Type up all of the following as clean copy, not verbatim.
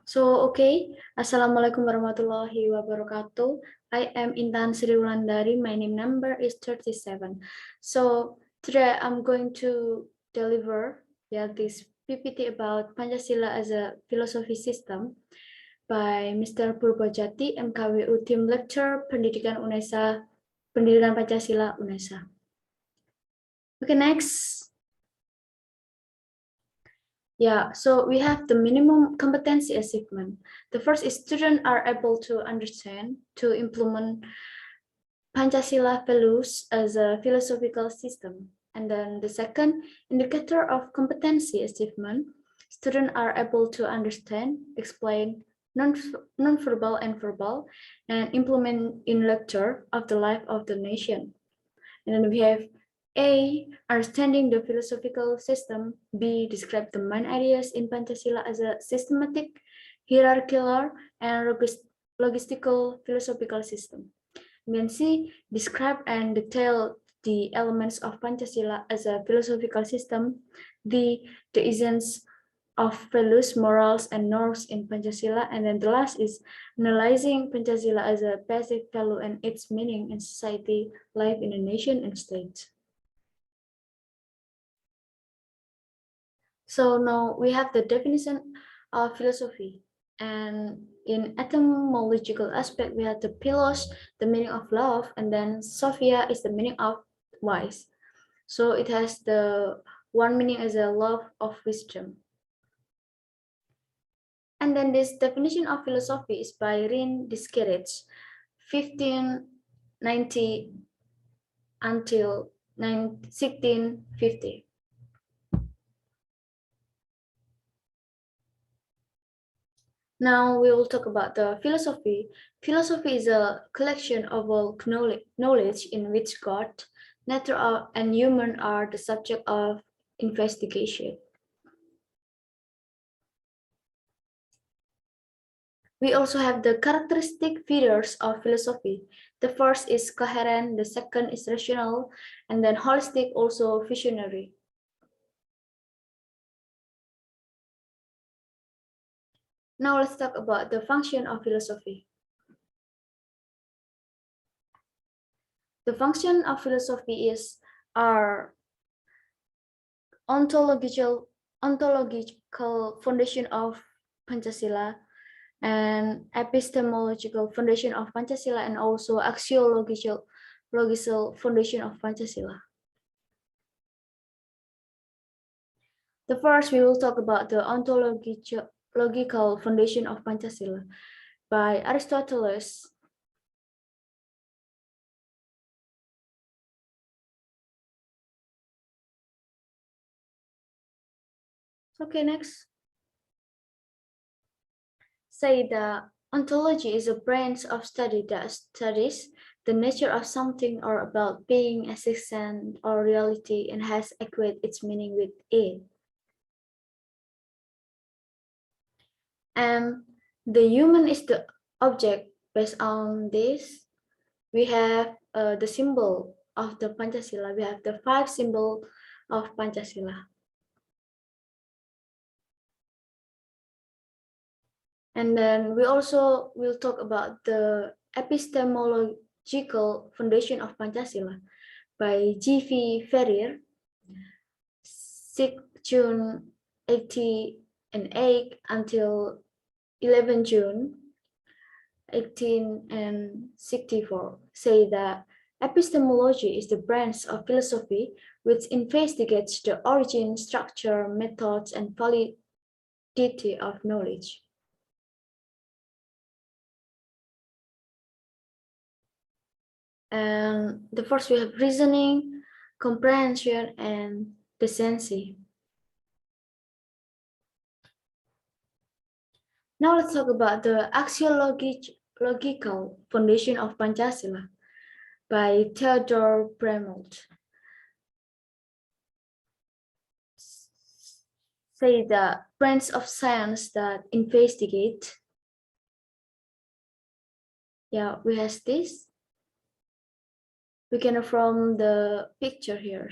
Assalamualaikum warahmatullahi wabarakatuh. I am Intan Sri Wulandari. My name number is 37. So today I'm going to deliver this PPT about Pancasila as a philosophy system by Mr. Purbajati, MKWU Team Lecture, Pendidikan UNESA, Pendidikan Pancasila UNESA. Okay, next. So we have the minimum competency achievement. The first is students are able to understand, to implement Pancasila values as a philosophical system. And then the second indicator of competency achievement, students are able to understand, explain non-verbal and verbal, and implement in lecture of the life of the nation. And then we have A, understanding the philosophical system. B, describe the main ideas in Pancasila as a systematic, hierarchical, and logistical philosophical system. And then C, describe and detail the elements of Pancasila as a philosophical system. D, the essence of values, morals, and norms in Pancasila. And then the last is analyzing Pancasila as a basic value and its meaning in society, life in a nation and state. So now we have the definition of philosophy. And in etymological aspect, we have the philos, the meaning of love, and then sophia is the meaning of wise. So it has the one meaning as a love of wisdom. And then this definition of philosophy is by Rin Diskerets, 1590 until 1650. Now we will talk about the philosophy. Philosophy is a collection of all knowledge in which God, nature, and human are the subject of investigation. We also have the characteristic features of philosophy. The first is coherent, the second is rational, and then holistic, also visionary. Now let's talk about the function of philosophy. The function of philosophy is our ontological foundation of Pancasila, and epistemological foundation of Pancasila, and also axiological foundation of Pancasila. The first, we will talk about the ontological foundation of Pancasila by Aristotle. Okay, next. Say the ontology is a branch of study that studies the nature of something or about being, existence, or reality, and has equated its meaning with it. And the human is the object. Based on this, we have the symbol of the Pancasila. We have the 5 symbols of Pancasila. And then we also will talk about the epistemological foundation of Pancasila by G.V. Ferrier, 6 June 1808 until 11 June 1864, say that epistemology is the branch of philosophy which investigates the origin, structure, methods, and validity of knowledge. And the first we have reasoning, comprehension, and decency. Now let's talk about the axiological foundation of Pancasila by Theodore Bremold. Say the branch of science that investigate. Yeah, we have this. We can from the picture here.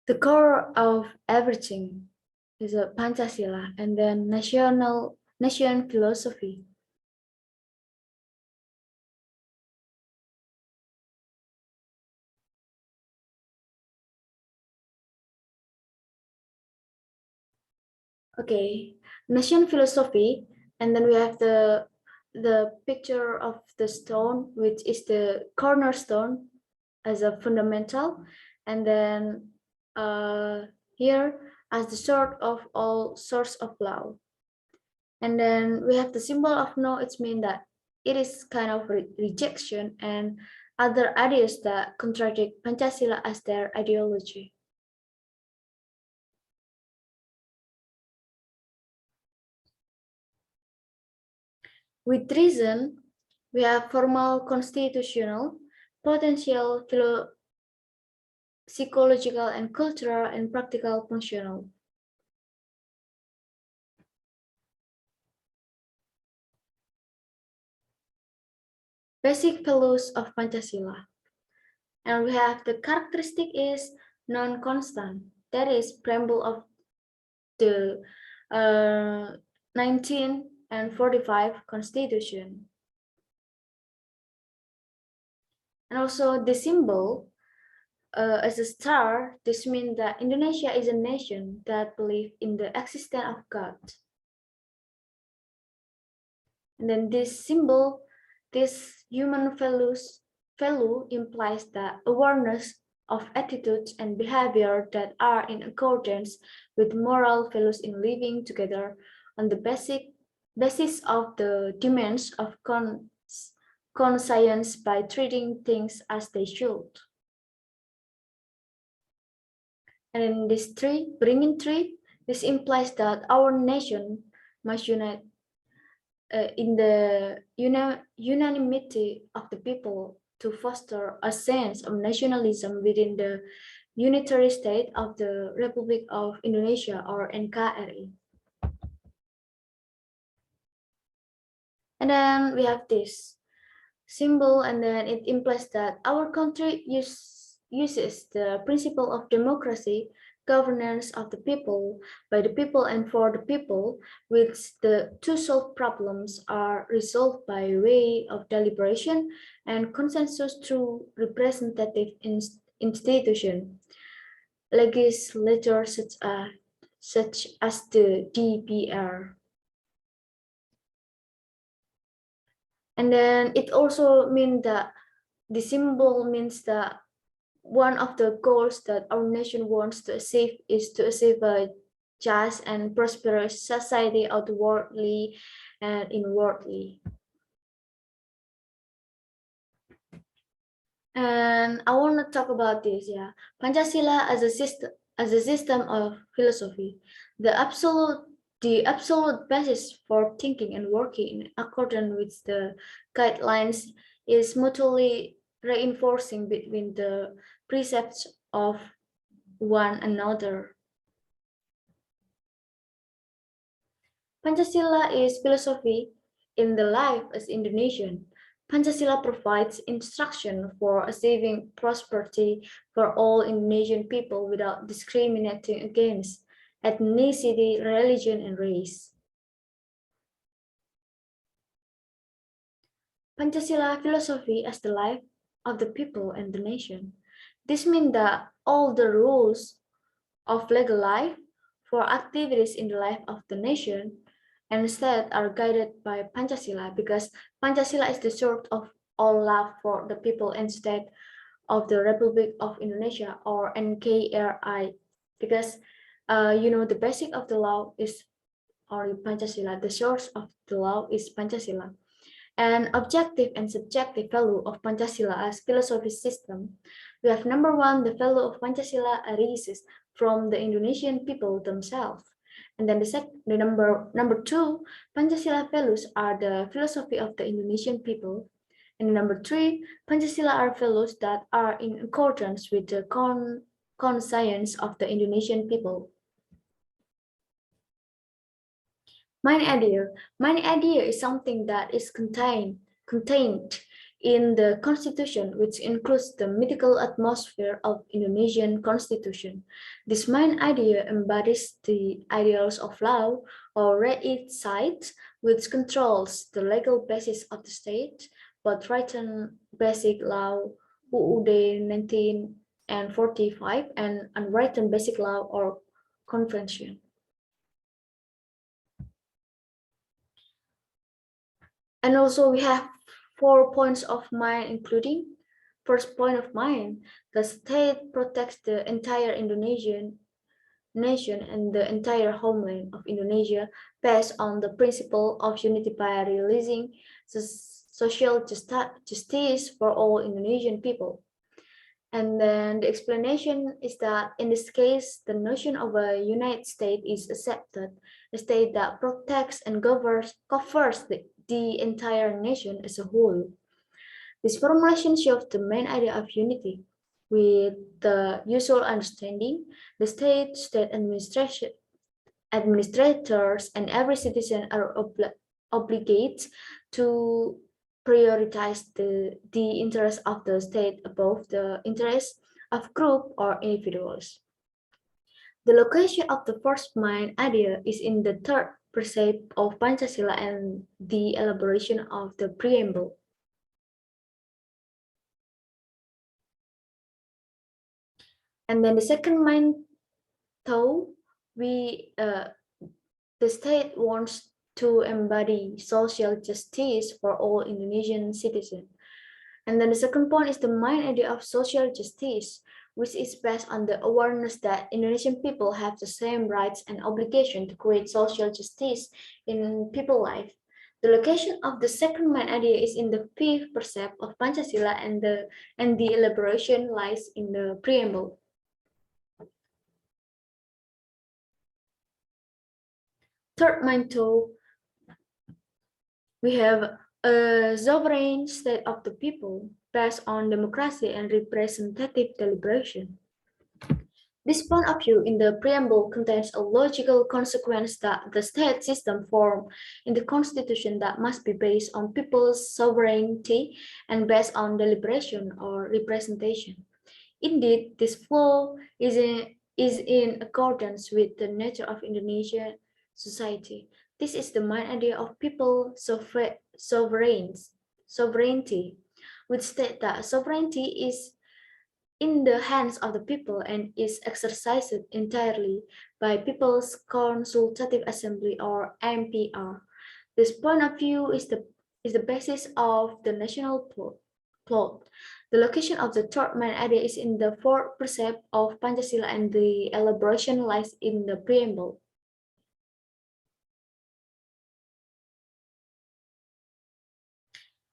The core of everything is a Pancasila, and then nation philosophy. Okay, nation philosophy, and then we have the picture of the stone, which is the cornerstone as a fundamental, and then here as the source of all source of law. And then we have the symbol of no, it means that it is kind of rejection and other ideas that contradict Pancasila as their ideology. With reason, we have formal constitutional, potential, psychological, and cultural, and practical functional. Basic values of Pancasila. And we have the characteristic is non-constant. That is preamble of the 1945 Constitution. And also the symbol as a star, this means that Indonesia is a nation that believes in the existence of God. And then this symbol, this human value implies the awareness of attitudes and behavior that are in accordance with moral values in living together on the basis of the demands of conscience by treating things as they should. And in this tree, bringing tree, this implies that our nation must unite in the unanimity of the people to foster a sense of nationalism within the unitary state of the Republic of Indonesia or NKRI. And then we have this symbol, and then it implies that our country uses the principle of democracy, governance of the people, by the people and for the people, which the to solve problems are resolved by way of deliberation and consensus through representative institution, legislature such as the DPR. And then it also means that the symbol means that one of the goals that our nation wants to achieve is to achieve a just and prosperous society outwardly and inwardly. And I want to talk about this, yeah. Pancasila as a system of philosophy, the absolute basis for thinking and working in accordance with the guidelines is mutually reinforcing between the precepts of one another. Pancasila is philosophy in the life as Indonesian. Pancasila provides instruction for achieving prosperity for all Indonesian people without discriminating against ethnicity, religion, and race. Pancasila philosophy as the life of the people and the nation. This means that all the rules of legal life for activities in the life of the nation and state are guided by Pancasila, because Pancasila is the source of all love for the people and state of the Republic of Indonesia or NKRI, because the basic of the law is or Pancasila, the source of the law is Pancasila. And objective and subjective value of Pancasila as philosophy system. We have number one, the value of Pancasila arises from the Indonesian people themselves. And then the number two, Pancasila values are the philosophy of the Indonesian people. And number three, Pancasila are values that are in accordance with the conscience of the Indonesian people. Main idea is something that is contained in the constitution, which includes the mythical atmosphere of Indonesian constitution. This main idea embodies the ideals of law or right, which controls the legal basis of the state, both written basic law UUD 1945 and unwritten basic law or convention. And also we have 4 points of mine, including first point of mine, the state protects the entire Indonesian nation and the entire homeland of Indonesia based on the principle of unity by realizing social justice for all Indonesian people. And then the explanation is that in this case, the notion of a united state is accepted, a state that protects and covers the entire nation as a whole. This formulation shows the main idea of unity, with the usual understanding, the state administrators, and every citizen are obligated to prioritize the interest of the state above the interest of group or individuals. The location of the first main idea is in the third precept of Pancasila and the elaboration of the preamble. And then the second main thought, the state wants to embody social justice for all Indonesian citizens. And then the second point is the main idea of social justice, which is based on the awareness that Indonesian people have the same rights and obligation to create social justice in people's life. The location of the second main idea is in the fifth precept of Pancasila, and the elaboration lies in the preamble. Third main thought, we have a sovereign state of the people based on democracy and representative deliberation. This point of view in the preamble contains a logical consequence that the state system formed in the constitution that must be based on people's sovereignty and based on deliberation or representation. Indeed, this flow is in accordance with the nature of Indonesian society. This is the main idea of people sovereignty, which state that sovereignty is in the hands of the people and is exercised entirely by People's Consultative Assembly or MPR. This point of view is the basis of the national plot. The location of the third main idea is in the fourth precept of Pancasila, and the elaboration lies in the preamble.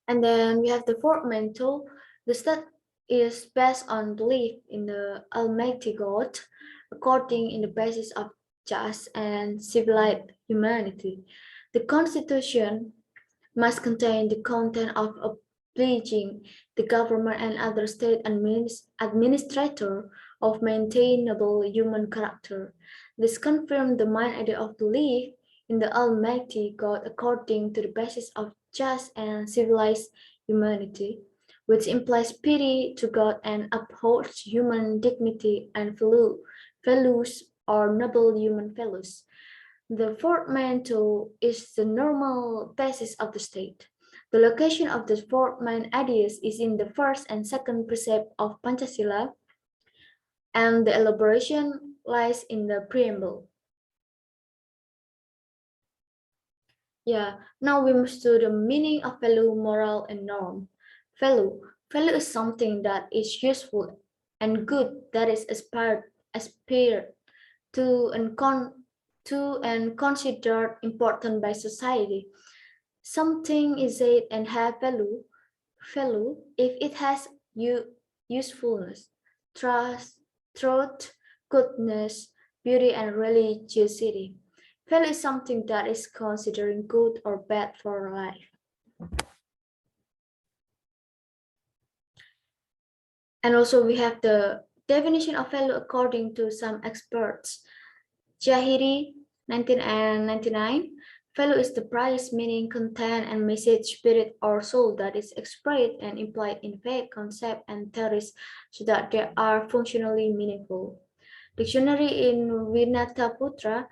And then we have the fourth main thought. The state is based on belief in the Almighty God, according in the basis of just and civilized humanity. The Constitution must contain the content of obliging the government and other state administrator of maintainable human character. This confirms the main idea of belief in the Almighty God according to the basis of just and civilized humanity, which implies pity to God and upholds human dignity and values or noble human values. The fourth main tool is the normal basis of the state. The location of the four main ideas is in the first and second precept of Pancasila, and the elaboration lies in the preamble. Yeah, now we move to the meaning of value, moral, and norm. Value is something that is useful and good, that is aspired to and considered important by society. Something is said and have value if it has usefulness, truth, goodness, beauty, and religiosity. Value is something that is considered good or bad for life. And also we have the definition of value according to some experts. Jahiri, 1999, Value is the price, meaning, content, and message, spirit, or soul that is expressed and implied in fact, concept, and theories so that they are functionally meaningful. Dictionary in Vinata Putra,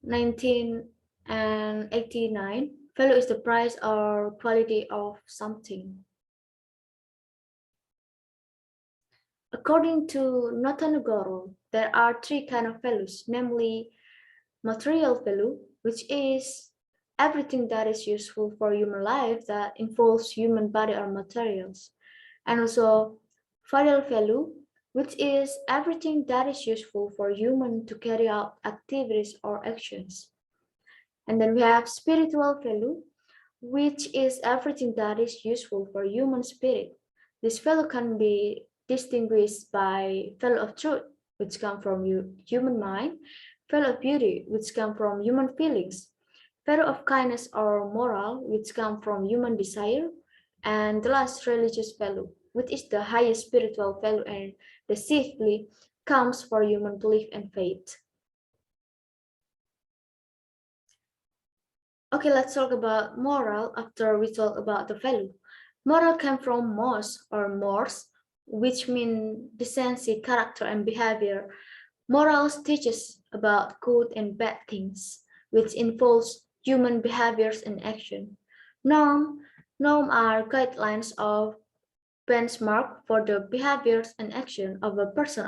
1989, value is the price or quality of something. According to Notanugoro, there are three kinds of values, namely material value, which is everything that is useful for human life that involves human body or materials, and also vital value, which is everything that is useful for human to carry out activities or actions. And then we have spiritual value, which is everything that is useful for human spirit. This value can be distinguished by value of truth, which come from human mind, value of beauty, which come from human feelings, value of kindness or moral, which come from human desire, and the last religious value, which is the highest spiritual value and the chiefly comes for human belief and faith. Okay, let's talk about moral after we talk about the value. Moral came from mos or mores, which mean decency, character, and behavior. Morals teaches about good and bad things, which involves human behaviors and action. Norm are guidelines of benchmark for the behaviors and action of a person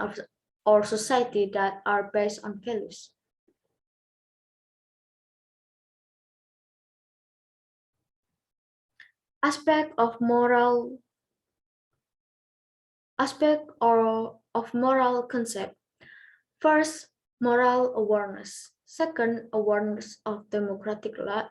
or society that are based on values. Aspect of moral aspect or of moral concept. First, moral awareness. Second, awareness of democratic life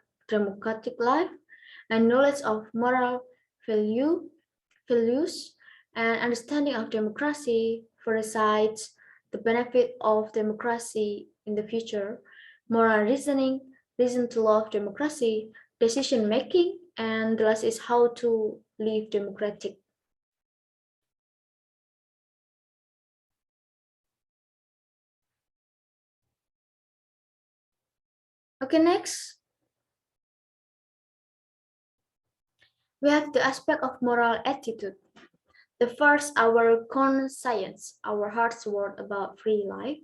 and knowledge of moral values and understanding of democracy for the sides, the benefit of democracy in the future, moral reasoning, reason to love democracy, decision making, and the last is how to live democratic. Okay, next, we have the aspect of moral attitude. The first, our conscience, our heart's word about free life,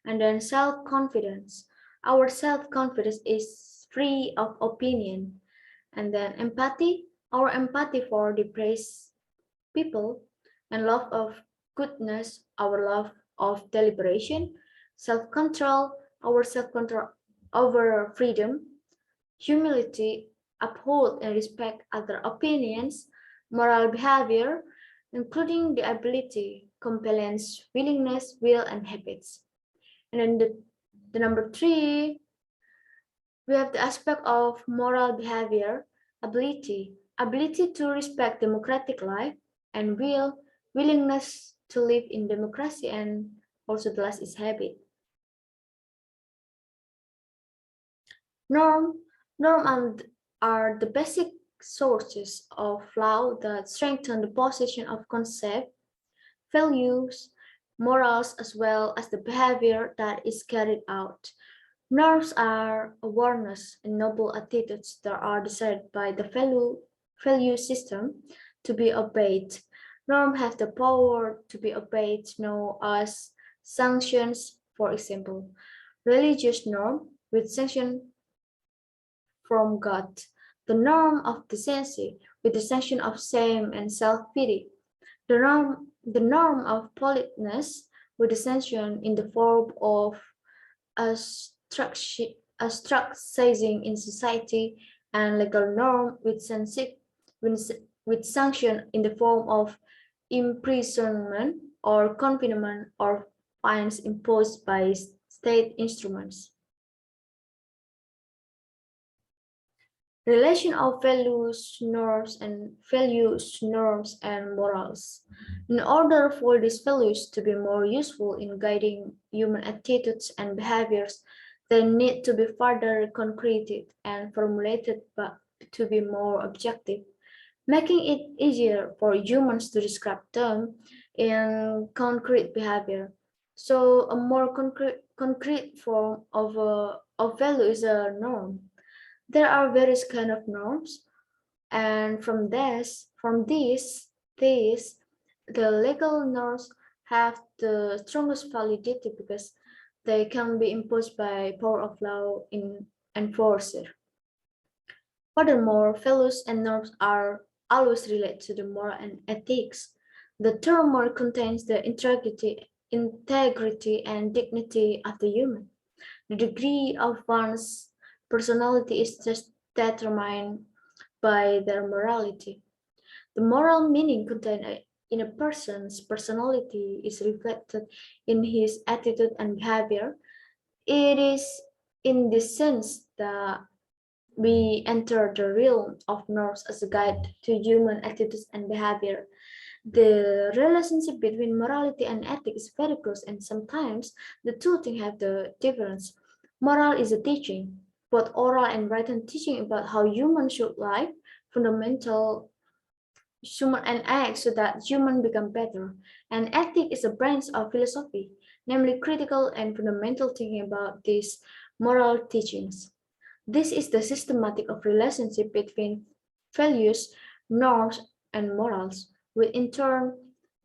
and then self-confidence. Our self-confidence is free of opinion, and then empathy, our empathy for depressed people, and love of goodness, our love of deliberation, self-control, our self-control over freedom, humility, uphold and respect other opinions, moral behavior, including the ability, competence, willingness, will, and habits. And then the number three, we have the aspect of moral behavior, ability to respect democratic life, and willingness to live in democracy, and also the last is habit. Norm, are the basic sources of law that strengthen the position of concept, values, morals, as well as the behavior that is carried out. Norms are awareness and noble attitudes that are decided by the value system to be obeyed. Norms have the power to be obeyed, known as sanctions, for example. Religious norm with sanction from God, the norm of decency with the sanction of shame and self-pity, the norm of politeness with the sanction in the form of a structuring in society, and legal norm with sanction in the form of imprisonment or confinement or fines imposed by state instruments. Relation of values, norms, and morals. In order for these values to be more useful in guiding human attitudes and behaviors, they need to be further concreted and formulated to be more objective, making it easier for humans to describe them in concrete behavior. So a more concrete form of value is a norm. There are various kind of norms, and from these, the legal norms have the strongest validity because they can be imposed by power of law in enforcer. Furthermore, values and norms are always related to the moral and ethics. The term moral contains the integrity and dignity of the human. The degree of one's personality is just determined by their morality. The moral meaning contained in a person's personality is reflected in his attitude and behavior. It is in this sense that we enter the realm of norms as a guide to human attitudes and behavior. The relationship between morality and ethics is very close, and sometimes the two things have the difference. Moral is a teaching, both oral and written teaching about how humans should live, fundamental human and act so that humans become better. And ethic is a branch of philosophy, namely critical and fundamental thinking about these moral teachings. This is the systematic of relationship between values, norms, and morals, which in turn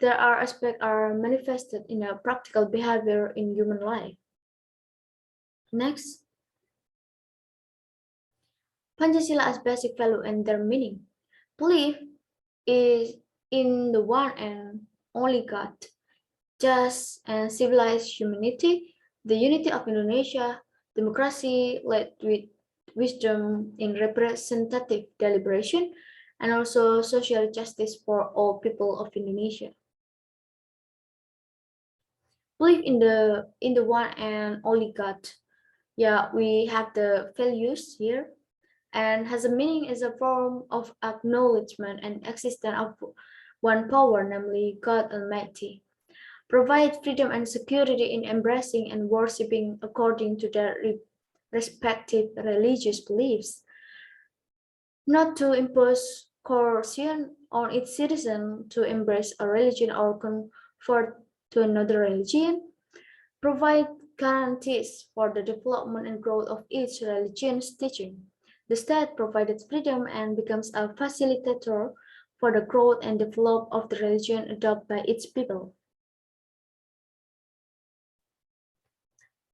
there are aspects are manifested in a practical behavior in human life. Next, Pancasila as basic value and their meaning. Belief is in the one and only God, just and civilized humanity, the unity of Indonesia, democracy led with wisdom in representative deliberation, and also social justice for all people of Indonesia. Believe in the one and only God. Yeah, we have the values here, and has a meaning as a form of acknowledgement and existence of one power, namely God Almighty. Provide freedom and security in embracing and worshipping according to their respective religious beliefs, not to impose coercion on its citizens to embrace a religion or convert to another religion, provide guarantees for the development and growth of each religion's teaching. The state provides freedom and becomes a facilitator for the growth and development of the religion adopted by its people.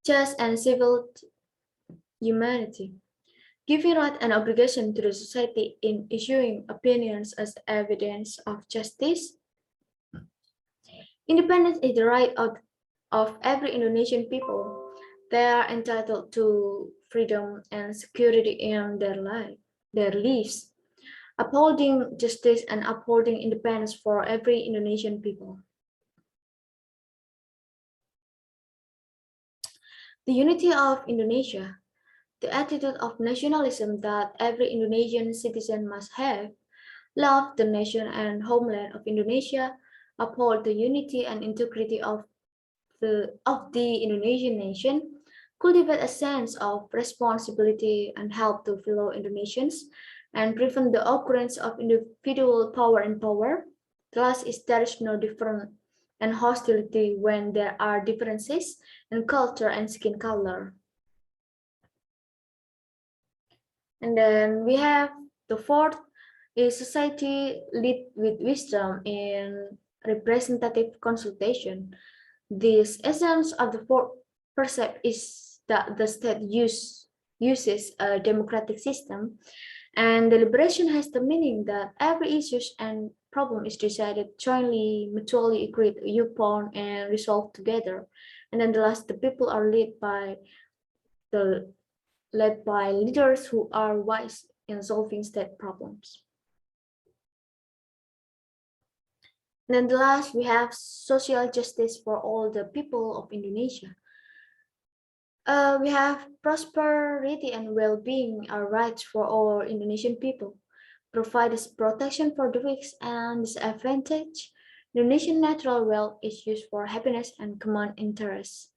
Just and civil humanity. Giving right and obligation to the society in issuing opinions as evidence of justice. Independence is the right of every Indonesian people. They are entitled to freedom and security in their lives, upholding justice and upholding independence for every Indonesian people. The unity of Indonesia. The attitude of nationalism that every Indonesian citizen must have, love the nation and homeland of Indonesia, uphold the unity and integrity of the Indonesian nation, cultivate a sense of responsibility and help to fellow Indonesians, and prevent the occurrence of individual power and power. Thus, there is no difference and hostility when there are differences in culture and skin color. And then we have the fourth is society lead with wisdom in representative consultation. This essence of the fourth precept is that the state uses a democratic system, and deliberation has the meaning that every issue and problem is decided jointly, mutually agreed upon, and resolved together. And then the last, the people are led by leaders who are wise in solving state problems. And then the last, we have social justice for all the people of Indonesia. We have prosperity and well-being are rights for all Indonesian people. Provides protection for the weak and disadvantaged. Indonesian natural wealth is used for happiness and common interests.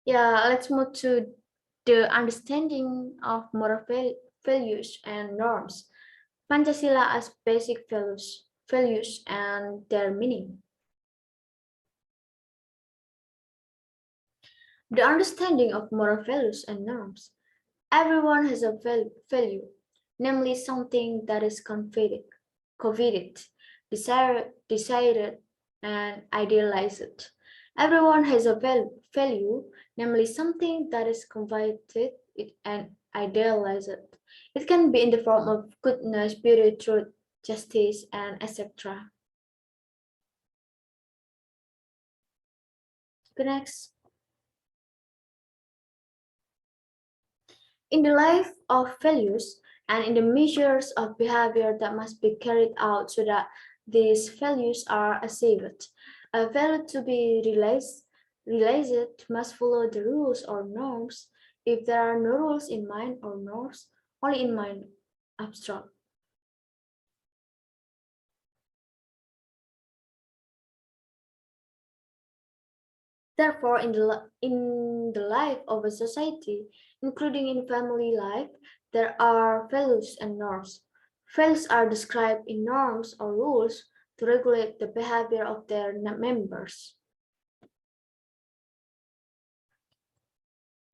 Yeah, let's move to the understanding of moral values and norms. Pancasila as basic values and their meaning. The understanding of moral values and norms. Everyone has a value, namely something that is coveted, desired, and idealized. Everyone has a value, namely something that is coveted and idealized. It can be in the form of goodness, beauty, truth, justice, and etc. Next. In the life of values and in the measures of behavior that must be carried out so that these values are achieved. A value to be realized must follow the rules or norms. If there are no rules in mind or norms, only in mind abstract. Therefore, in the life of a society, including in family life, there are values and norms. Values are described in norms or rules to regulate the behavior of their members.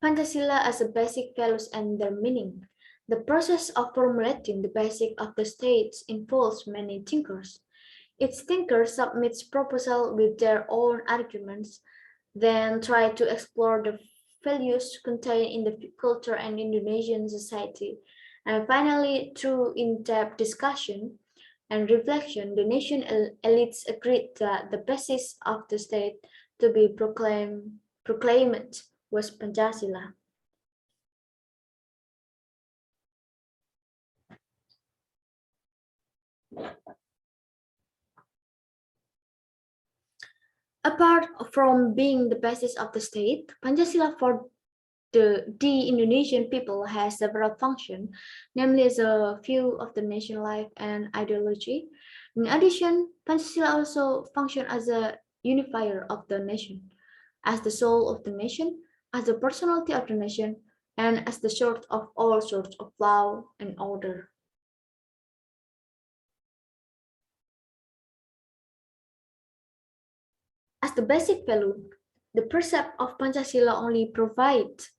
Pancasila as a basic values and their meaning. The process of formulating the basic of the states involves many thinkers. Each thinker submits proposal with their own arguments, then try to explore the values contained in the culture and Indonesian society. And finally, through in-depth discussion and reflection, the nation elites agreed that the basis of the state to be proclaimed was Pancasila. Apart from being the basis of the state, Pancasila for the Indonesian people has several functions, namely as a view of the nation life and ideology. In addition, Pancasila also functions as a unifier of the nation, as the soul of the nation, as the personality of the nation, and as the source of all sorts of law and order. As the basic value, the precept of Pancasila only provides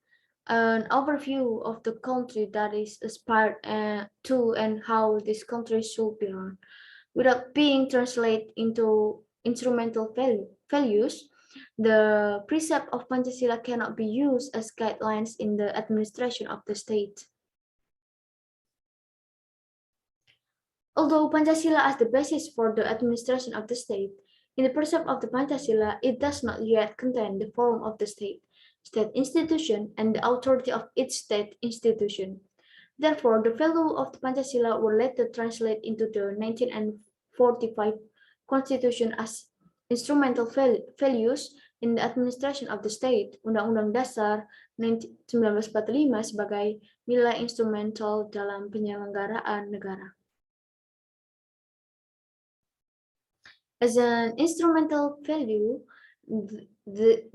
an overview of the country that is aspired to and how this country should be run. Without being translated into instrumental values, the precept of Pancasila cannot be used as guidelines in the administration of the state. Although Pancasila as the basis for the administration of the state, in the precept of the Pancasila, it does not yet contain the form of the state institution, and the authority of each state institution. Therefore, the value of the Pancasila were later translated into the 1945 Constitution as instrumental values in the administration of the state, Undang-Undang Dasar 1945 sebagai nilai instrumental dalam penyelenggaraan negara. As an instrumental value, the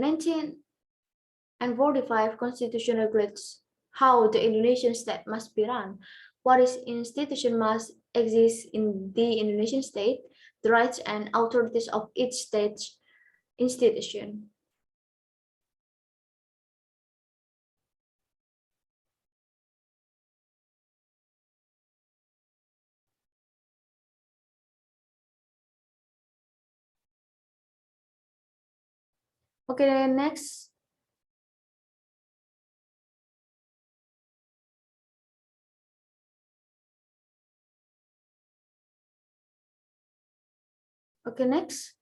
1945 Constitution regulates how the Indonesian state must be run, what is institution must exist in the Indonesian state, the rights and authorities of each state institution. Okay, next. Okay, next.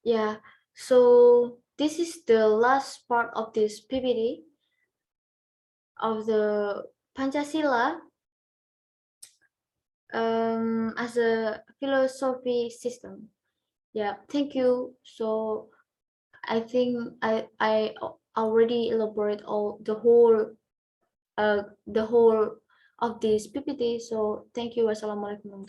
Yeah, so this is the last part of this PPT of the Pancasila as a philosophy system. Yeah, thank you. So I think I already elaborate all the whole of this PPT. So thank you. Wassalamualaikum.